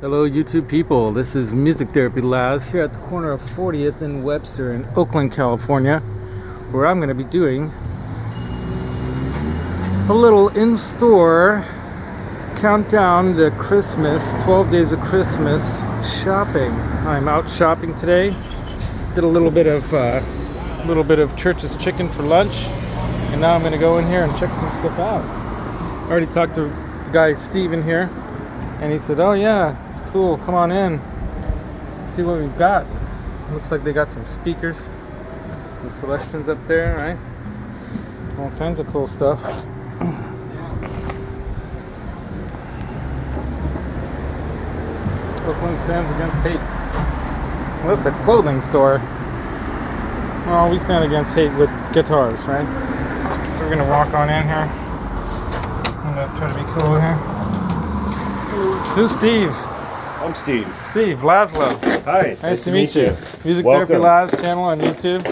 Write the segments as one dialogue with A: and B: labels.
A: Hello YouTube people, this is Music Therapy Laz here at the corner of 40th and Webster in Oakland, California, where I'm going to be doing a little in-store countdown to Christmas, 12 days of Christmas shopping. I'm out shopping today. Did a little bit of Church's Chicken for lunch, and now I'm going to go in here and check some stuff out. I already talked to the guy Steve in here. And he said, oh yeah, it's cool, come on in, see what we've got. Looks like they got some speakers, some Celestians up there, right? All kinds of cool stuff. Oakland stands against hate. Well, that's a clothing store. Well, we stand against hate with guitars, right? So we're gonna walk on in here. I'm gonna try to be cool here. Who's Steve?
B: I'm Steve.
A: Steve, Laszlo.
B: Hi.
A: Nice to meet you. Music
B: Welcome.
A: Therapy Laz channel on YouTube.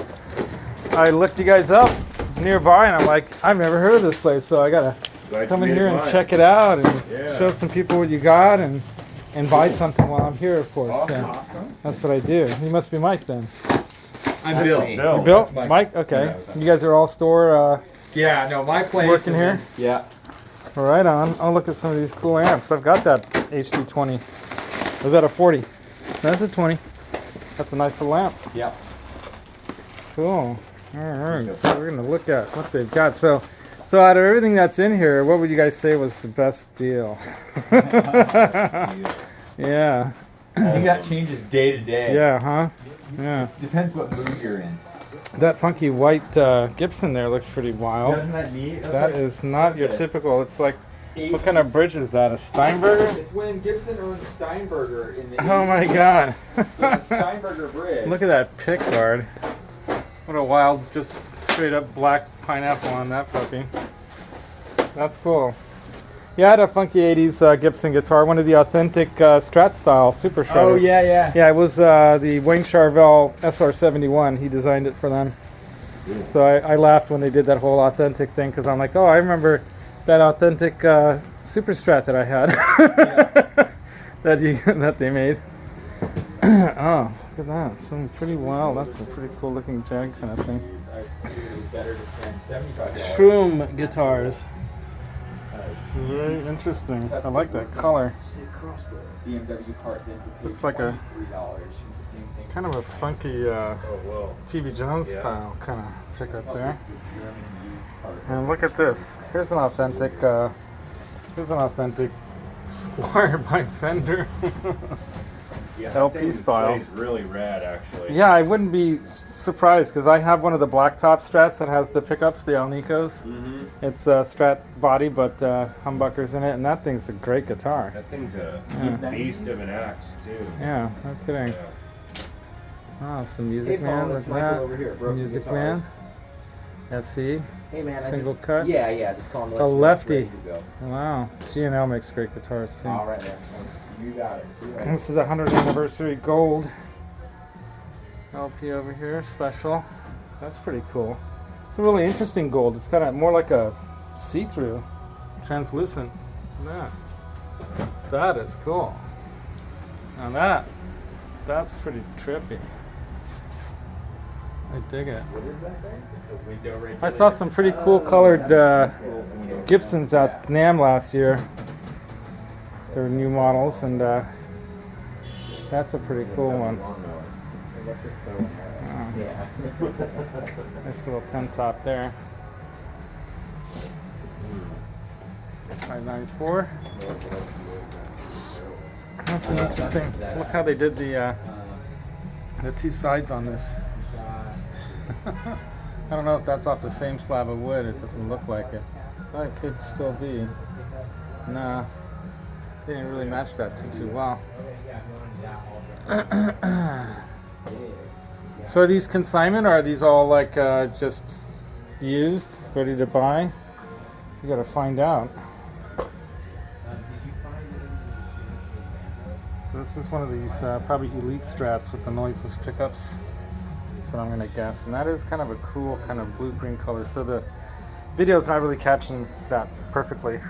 A: I looked you guys up. It's nearby, and I'm like, I've never heard of this place, so I gotta come in here and check it out and show some people what you got and buy something while I'm here, of course.
B: Awesome.
A: That's what I do. You must be Mike then.
C: I'm Bill.
A: You Bill? Mike? Okay. You guys are all store
C: Yeah, no, my place.
A: working here?
C: Yeah.
A: Right on. I'll look at some of these cool amps. I've got that HD20. Was that a 40? That's a 20. That's a nice little amp.
C: Yeah.
A: Cool. All right. So we're gonna look at what they've got. So out of everything that's in here, what would you guys say was the best deal? Yeah.
C: I think that changes day to day.
A: Yeah. Huh. Yeah.
C: Depends what mood you're in.
A: That funky white Gibson there looks pretty wild.
C: Isn't that neat?
A: That is not your typical. It's like, what kind of bridge is that? A Steinberger?
C: It's when Gibson owned Steinberger in the
A: Oh my God.
C: So the Steinberger bridge.
A: Look at that pick guard. What a wild, just straight up black pineapple on that puppy. That's cool. Yeah, I had a funky 80s Gibson guitar, one of the authentic Strat style super shredders.
C: Oh yeah, yeah.
A: Yeah, it was the Wayne Charvel SR71. He designed it for them.
C: Yeah.
A: So I laughed when they did that whole authentic thing, because I'm like, oh, I remember that authentic super Strat that I had. that they made. Oh, look at that. Something pretty wild. That's a pretty cool looking Jag kind of thing. Shroom Guitars. Very interesting. I like that color. Looks like a kind of a funky TV Jones style kind of pickup there. And look at this. Here's an authentic Squire by Fender. LP style.
B: It's really rad, actually.
A: Yeah, I wouldn't be surprised, because I have one of the blacktop Strats that has the pickups, the Alnicos.
B: Mm-hmm.
A: It's a Strat body, but humbuckers in it, and that thing's a great guitar.
B: That thing's a beast of an axe, too.
A: Yeah, no kidding.
B: Yeah.
A: Oh, some Music Man. Look at that.
C: Over here,
A: Music Man. SE.
C: Hey man,
A: Single cut.
C: Yeah, just call him.
A: A lefty. Wow. G&L makes great guitars too.
C: All right, man. You got it.
A: And this is a 100th anniversary gold LP over here, special. That's pretty cool. It's a really interesting gold. It's got more like a see-through, translucent. Look at that. That is cool. Now that's pretty trippy. I dig it.
C: What is that thing? It's a window regulator.
A: I saw some pretty cool colored Gibsons at NAMM last year. They're new models, and that's a pretty cool one. Nice little 10 top there. 594. That's an interesting. Look how they did the two sides on this. I don't know if that's off the same slab of wood. It doesn't look like it. But it could still be. Nah, they didn't really match that too well. So are these consignment, or are these all like just used, ready to buy? You gotta find out. So this is one of these probably Elite Strats with the noiseless pickups. That's what I'm gonna guess, and that is kind of a cool kind of blue-green color. So the video's not really catching that perfectly.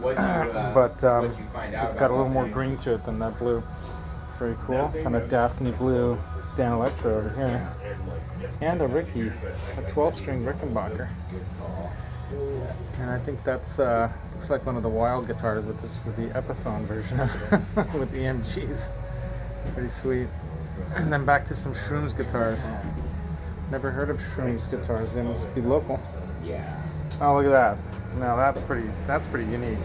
C: What
A: but
C: what'd you find out
A: it's got a little
C: about
A: more
C: that
A: green to it than that blue. Very cool. Kind of Daphne blue Dan Electro over here. And a Ricky, a 12-string Rickenbacker. And I think that's looks like one of the wild guitars, but this is the Epiphone version with the EMGs. Pretty sweet. And then back to some Shroom's guitars. Never heard of Shroom's guitars. They must be local.
C: Yeah.
A: Oh, look at that. Now that's pretty unique.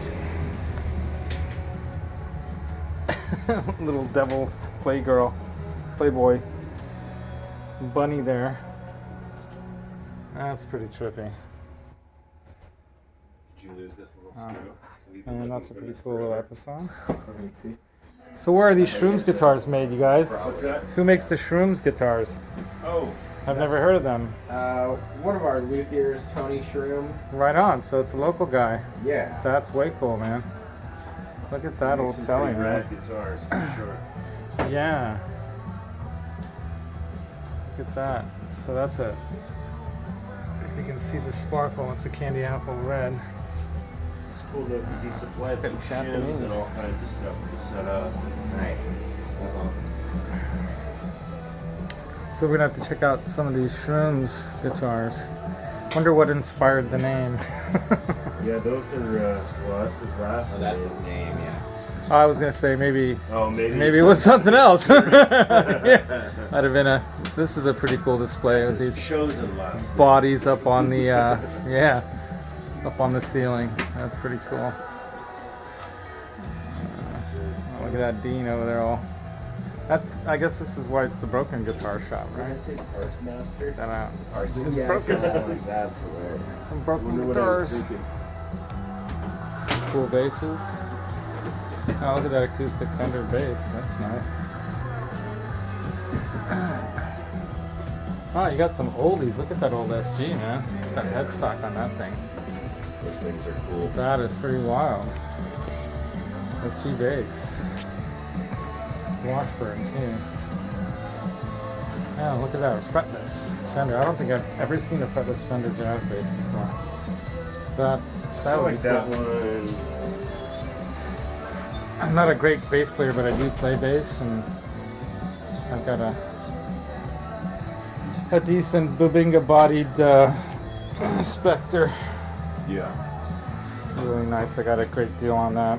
A: Little devil playboy bunny there. That's pretty trippy.
B: Did you lose this little screw?
A: And that's a pretty cool little Epiphone. So where are these Shroom's guitars made, you guys?
B: What's that?
A: Who makes the Shroom's guitars?
B: Oh,
A: I've never heard of them.
C: One of our luthiers, Tony Shroom.
A: Right on, so it's a local guy.
C: Yeah.
A: That's way cool, man. Look at that old
B: some
A: telly,
B: pretty
A: man.
B: rad guitars for sure.
A: Yeah. Look at that. So that's it. If you can see the sparkle, it's a candy apple red.
B: It's cool though because he supplied the
A: Japanese.
B: shims and all kinds of stuff to set up.
C: Nice. That's awesome.
A: So we're gonna have to check out some of these Shroom's guitars. Wonder what inspired the name.
B: Yeah, those are, well, that's his last
C: Oh, that's
B: name.
C: his name, yeah.
A: I was gonna say maybe
B: Maybe
A: it was something else.
B: Yeah.
A: Yeah. Might have been a. This is a pretty cool display with
B: His
A: these
B: chosen last name.
A: bodies up on the yeah, up on the ceiling. That's pretty cool. Look at that Dean over there. I guess this is why it's the Broken Guitar Shop, right?
B: Arts Master.
A: That out. It's
C: Yeah,
A: broken.
C: that's hilarious.
A: Some broken
B: Wonder what I was
A: guitars.
B: thinking.
A: Cool basses. Oh, look at that acoustic Fender bass. That's nice. Oh, you got some oldies. Look at that old SG, man. That headstock on that thing.
B: Those things are cool.
A: That is pretty wild. SG bass. Washburn, too. Oh, look at that. Fretless Fender. I don't think I've ever seen a fretless Fender jazz bass before. That
B: I
A: would
B: like
A: be
B: that
A: cool.
B: one.
A: I'm not a great bass player, but I do play bass, and I've got a decent Bubinga-bodied Spectre.
B: Yeah.
A: It's really nice. I got a great deal on that.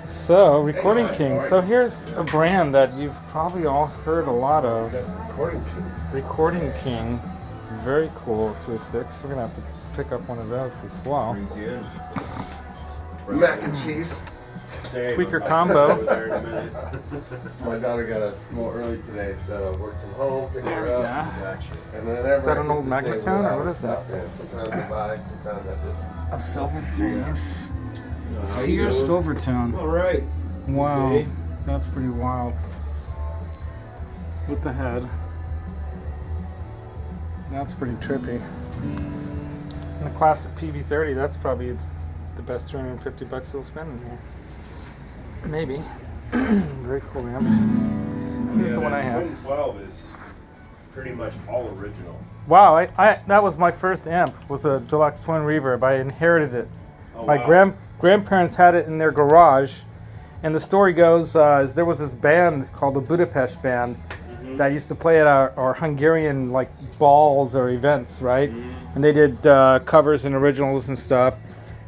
A: So, Recording King. So here's a brand that you've probably all heard a lot of.
B: Recording King.
A: Recording King. Very cool acoustics. We're gonna have to pick up one of those as well.
B: Brings you in.
C: Mac and cheese.
B: Same.
A: Tweaker
B: I'll
A: combo.
B: go there in a minute.
D: My daughter got us more early today, so worked from home, picked her up,
A: Yeah.
B: Gotcha.
D: and whenever
A: Is that
D: I
A: an
D: get
A: old
D: to stay
A: Magnetone,
D: with
A: or what
D: her,
A: is that?
D: yeah, sometimes I buy, sometimes I just.
A: A silver face.
B: How you
A: Sears
B: doing?
A: Silvertone.
B: All right.
A: Wow,
B: Okay.
A: that's pretty wild. With the head. That's pretty trippy. And the classic PV30, that's probably the best $350 you'll spend in here. Maybe. Very cool amp. Here's the one I have.
B: Twin 12 is pretty much all original.
A: Wow, I that was my first amp, was a deluxe twin reverb. I inherited it.
B: Oh,
A: My
B: wow.
A: grandparents had it in their garage, and the story goes is there was this band called the Budapest Band that used to play at our Hungarian like balls or events, right? And they did covers and originals and stuff,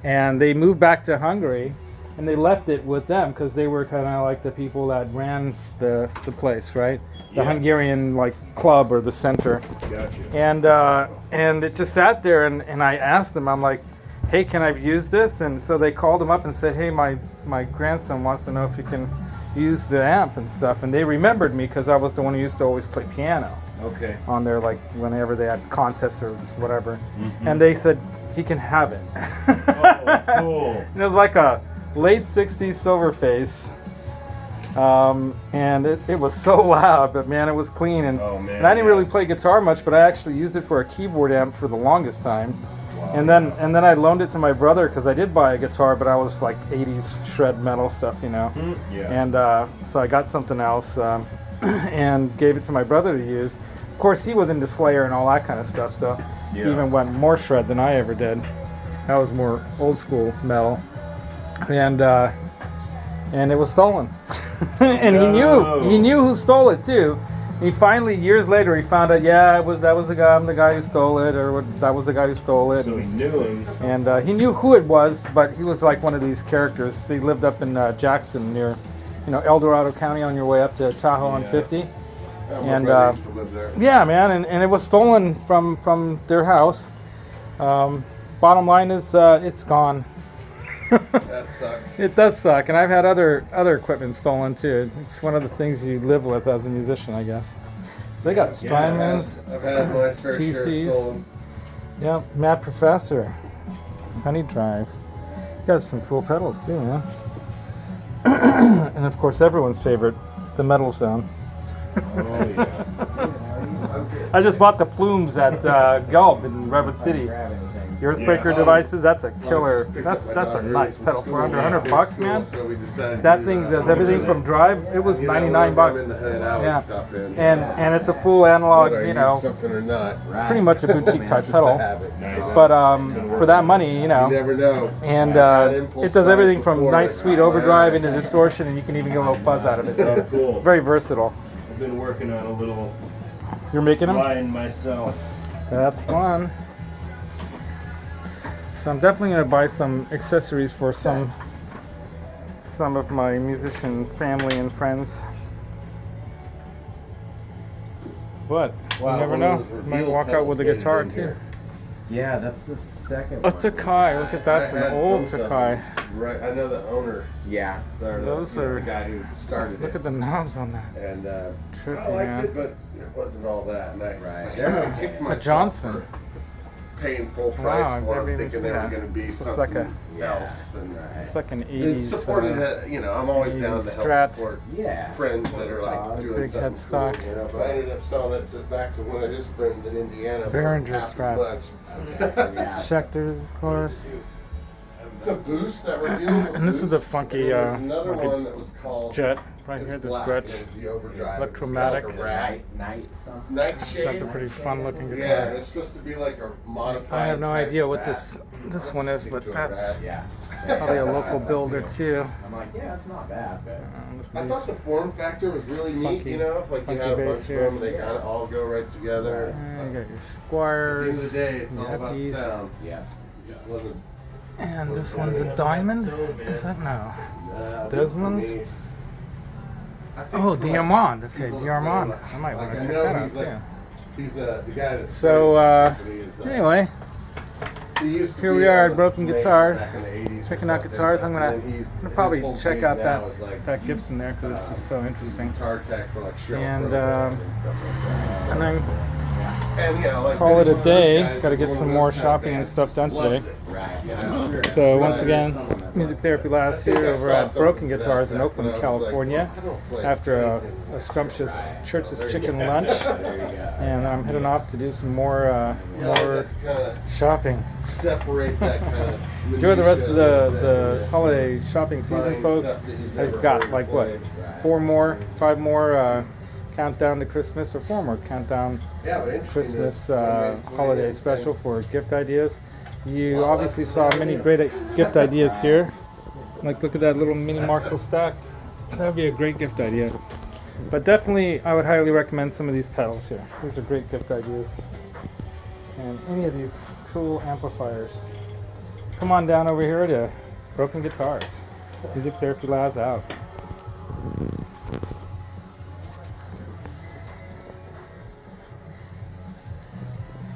A: and they moved back to Hungary, and they left it with them because they were kind of like the people that ran the place, right? The
B: Yeah.
A: Hungarian like club or the center.
B: Gotcha.
A: And it just sat there, and I asked them, I'm like, hey, can I use this? And so they called him up and said, hey, my grandson wants to know if you can use the amp and stuff. And they remembered me because I was the one who used to always play piano
B: Okay.
A: on there, like whenever they had contests or whatever. And they said, he can have it.
B: Oh, cool.
A: And it was like a late 60s Silverface. And it was so loud, but man, it was clean. And,
B: Oh, man,
A: and I didn't
B: yeah.
A: really play guitar much, but I actually used it for a keyboard amp for the longest time.
B: Wow.
A: And then I loaned it to my brother because I did buy a guitar, but I was like 80s shred metal stuff, you know.
B: Yeah.
A: And so I got something else and gave it to my brother to use. Of course, he was into Slayer and all that kind of stuff, so he
B: Yeah.
A: even went more shred than I ever did. That was more old school metal, and it was stolen. And
B: No.
A: he knew who stole it too. He finally, years later, he found out, yeah, that was the guy. I'm the guy who stole it, or that was the guy who stole it.
B: So he knew him.
A: And he knew who it was, but he was like one of these characters. He lived up in Jackson, near, El Dorado County, on your way up to Tahoe on
B: Yeah.
A: 50.
D: Yeah, my
A: And,
D: brother used to live there.
A: Yeah, man, and it was stolen from their house. Bottom line is, it's gone.
D: That sucks.
A: It does suck, and I've had other equipment stolen too. It's one of the things you live with as a musician, I guess. So they got Strymons,
D: I've had my fair share
A: TCs.
D: stolen.
A: Yep, Mad Professor, Honey Drive. Got some cool pedals too, man. And of course, everyone's favorite, the Metal Zone.
B: Oh yeah.
A: I just bought the plumes at Gulp in Redwood City.
C: Grab anything.
A: The Earthbreaker
B: Yeah.
A: devices, that's a killer.
D: Picked
A: That's
D: up my
A: a
D: daughter
A: nice
D: from
A: pedal
D: school.
A: for under 100 bucks, man.
D: So we decided to
A: That
D: do
A: thing
D: that.
A: does everything from drive. It was 99 bucks. Yeah. And it's a full analog,
D: Whether I need something or not.
C: Right.
A: pretty much a boutique type
D: Just to
A: pedal.
D: have it.
B: Nice.
A: But for that money,
D: You never know.
A: and
D: I've had impulse
A: it does everything
D: buys
A: from
D: before.
A: nice sweet overdrive into distortion, and you can even get a little fuzz out of it. So
B: Cool.
A: very versatile.
B: I've been working on a little
A: You're making them?
B: line myself.
A: That's fun. So I'm definitely gonna buy some accessories for some of my musician family and friends. But
D: Wow,
A: you never
D: one
A: know.
D: of those
A: Might
D: reveal
A: walk out with a
D: pedals
A: guitar
D: made it
A: too.
D: in here.
C: Yeah, that's the second
A: A
C: one.
A: Takai, look at that. It's
D: I
A: an
D: had
A: old
D: both of them.
A: Takai.
D: Right, I know the owner.
C: Yeah.
A: Those
D: the
A: are-
D: guy who started
A: Look
D: it.
A: at the knobs on that.
D: And
A: Trippy,
D: I liked
A: man.
D: it, but it wasn't all that. And I
C: Right.
D: kicked
A: A
D: myself
A: Johnson.
D: for paying full
A: Wow,
D: price
A: I've
D: for
A: never
D: them,
A: even
D: thinking
A: seen
D: they were
A: that.
D: going to be
A: Looks
D: something
A: like
D: else. And
A: It's like an
D: it
A: 80s.
D: supported that. I'm always down to
A: Strat.
D: help support
C: Yeah.
D: friends that are like doing
A: Big
D: something
A: headstock.
D: cool, But I ended up selling it back to one of his friends in Indiana. for
A: Behringer
D: half as
A: Strats.
D: much.
C: Yeah.
A: Schecters, of course.
D: It's a boost that we're doing.
A: And this is the funky,
D: another
A: like a
D: one that was called
A: Jet right here,
D: it's
A: the
D: black,
A: scratch.
D: and it's the overdrive.
A: Electromatic.
D: It's got like a rat
C: Night something.
D: nightshade.
A: That's a pretty fun looking
D: Yeah, and
A: guitar.
D: it's supposed to be like a modified.
A: I have no
D: type
A: idea what
D: Strat.
A: this one is, but that's
C: Yeah.
A: probably a local builder too.
C: I'm like, yeah, it's not bad, but
A: Look
D: I
A: at
D: thought the
A: these.
D: form factor was really neat,
A: Funky-
D: if like you
A: funky
D: had a
A: bass
D: bunch
A: here.
D: of them, they kind of all go right together.
A: And you got your
D: At the end of the
A: Squires,
D: day, it's all about the
A: Yappies.
D: sound.
C: yeah.
D: It just wasn't.
A: And this one's a diamond? Is that no? Desmond?
D: for me. I think,
A: Oh,
D: like,
A: Diamond. Okay,
D: people
A: Diamond.
D: like-
A: I might want
D: like,
A: to
D: I
A: check
D: know
A: that out
D: he's like-
A: too.
D: He's the guy that.
A: So,
D: started the company is,
A: Anyway,
D: he used to
A: here
D: be
A: we are
D: on
A: at Broken
D: the
A: Guitars,
D: back in the 80s or
A: checking out
D: something,
A: guitars. I'm
D: and
A: gonna
D: then his
A: probably
D: whole
A: check
D: gig
A: out
D: now is like,
A: that Gibson there because it's just so interesting.
D: guitar tech for like show
A: And,
D: programs and stuff like that.
A: And then
D: And, like,
A: call it a
D: one of those
A: day.
D: guys
A: Gotta
D: is
A: get
D: one of
A: some
D: those
A: more
D: kind of
A: shopping and
D: bands
A: stuff done
D: that loves
A: today.
D: it.
C: Right.
A: So once again, Music Therapy Labs here over at Broken Guitars in Oakland, California. After a scrumptious Church's Chicken lunch, and I'm heading off to do some more shopping.
D: Separate that kind of.
A: Enjoy the rest of the holiday shopping season, folks. I've got like what, 5 more countdown to Christmas, or 4 more countdown Christmas holiday special for gift ideas. You obviously saw many great gift ideas here. Like, look at that little mini Marshall stack. That would be a great gift idea. But definitely, I would highly recommend some of these pedals here. These are great gift ideas. And any of these cool amplifiers. Come on down over here to Broken Guitars. Music Therapy Labs out.